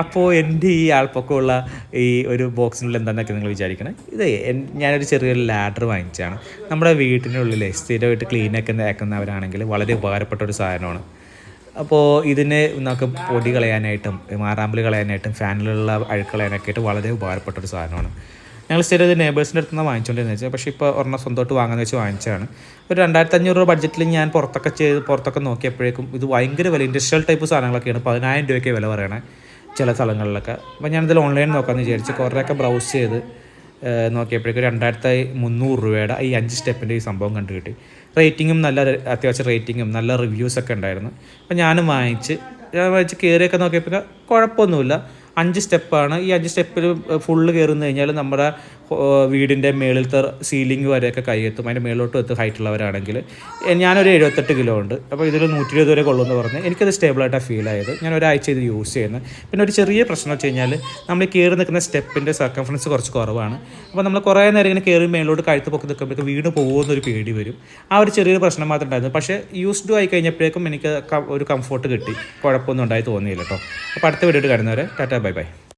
അപ്പോൾ എൻ്റെ ഈ ആൾപ്പൊക്കമുള്ള ഈ ഒരു ബോക്സിനുള്ളിൽ എന്താണെന്നൊക്കെ നിങ്ങൾ വിചാരിക്കണം. ഇത് ഞാനൊരു ചെറിയൊരു ലാഡർ വാങ്ങിച്ചതാണ്. നമ്മുടെ വീട്ടിനുള്ളിൽ സ്ഥിരമായിട്ട് ക്ലീനൊക്കെ ആക്കുന്നവരാണെങ്കിൽ വളരെ ഉപകാരപ്പെട്ട ഒരു സാധനമാണ്. അപ്പോൾ ഇതിന് നമുക്ക് പൊടി കളയാനായിട്ടും മാറാമ്പൽ കളയാനായിട്ടും ഫാനിലുള്ള അഴുക്ക് കളയാനൊക്കെ ആയിട്ട് വളരെ ഉപകാരപ്പെട്ട ഒരു സാധനമാണ്. ഞങ്ങൾ സ്ഥിരം ഇത് നെയ്ബേഴ്സിൻ്റെ അടുത്ത് നിന്ന് വാങ്ങിച്ചുകൊണ്ടിരുന്നത് വെച്ചാൽ, പക്ഷേ ഇപ്പോൾ ഒരെണ്ണം സ്വന്തമായിട്ട് വാങ്ങാമെന്ന് വെച്ച് വാങ്ങിച്ചതാണ്. ഒരു 2500 രൂപ ബഡ്ജറ്റിൽ ഞാൻ പുറത്തൊക്കെ നോക്കിയപ്പോഴേക്കും ഇത് ഭയങ്കര വില, ഇൻഡസ്ട്രിയൽ ടൈപ്പ് സാധനങ്ങളൊക്കെയാണ് 10,000 രൂപയ്ക്ക് വില പറയണേ ചില സ്ഥലങ്ങളിലൊക്കെ. അപ്പോൾ ഞാനിതിൽ ഓൺലൈൻ നോക്കാമെന്ന് വിചാരിച്ച് കുറേയൊക്കെ ബ്രൗസ് ചെയ്ത് നോക്കിയപ്പോഴേക്കും 2300 രൂപയുടെ ഈ 5 സ്റ്റെപ്പിൻ്റെ ഈ സംഭവം കണ്ടു കിട്ടി. റേറ്റിങ്ങും അത്യാവശ്യം റേറ്റിങ്ങും നല്ല റിവ്യൂസൊക്കെ ഉണ്ടായിരുന്നു. അപ്പോൾ ഞാനും വാങ്ങിച്ച് കയറിയൊക്കെ നോക്കിയപ്പോൾ കുഴപ്പമൊന്നുമില്ല. 5 സ്റ്റെപ്പാണ്. ഈ 5 സ്റ്റെപ്പിൽ ഫുള്ള് കയറുന്നു കഴിഞ്ഞാൽ നമ്മുടെ വീടിൻ്റെ മേളിലത്തെ സീലിംഗ് വരെയൊക്കെ കൈയെത്തും. അതിൻ്റെ മേളിലോട്ട് എത്തും ഹൈറ്റുള്ളവരാണെങ്കിൽ. ഞാനൊരു 78 കിലോ ഉണ്ട്. അപ്പോൾ ഇതിൽ 120 വരെ കൊള്ളുമെന്ന് പറഞ്ഞ് എനിക്കത് സ്റ്റേബിളായിട്ടാണ് ഫീൽ ആയത്. ഞാൻ ഒരാഴ്ച ഇത് യൂസ് ചെയ്യുന്നത്. പിന്നെ ഒരു ചെറിയ പ്രശ്നം വെച്ച് കഴിഞ്ഞാൽ നമ്മൾ കയറി നിൽക്കുന്ന സ്റ്റെപ്പിൻ്റെ സർക്കംഫറൻസ് കുറച്ച് കുറവാണ്. അപ്പോൾ നമ്മൾ കുറേ നേരം ഇങ്ങനെ കയറി മേളിലോട്ട് കഴുത്ത് പൊക്കി നിൽക്കുമ്പോഴേക്കും വീണ് പോകുമെന്നൊരു പേടി വരും. ആ ഒരു ചെറിയൊരു പ്രശ്നം മാത്രമേ ഉണ്ടായിരുന്നു. പക്ഷേ യൂസ്ഡ് ആയി കഴിഞ്ഞപ്പോഴേക്കും എനിക്ക് ഒരു കംഫോർട്ട് കിട്ടി. കുഴപ്പമൊന്നും ഉണ്ടായി തോന്നിയില്ല കേട്ടോ. അപ്പോൾ അടുത്ത വീഡിയോ കാണുന്നവരെ ടാറ്റാ ബൈ ബൈ.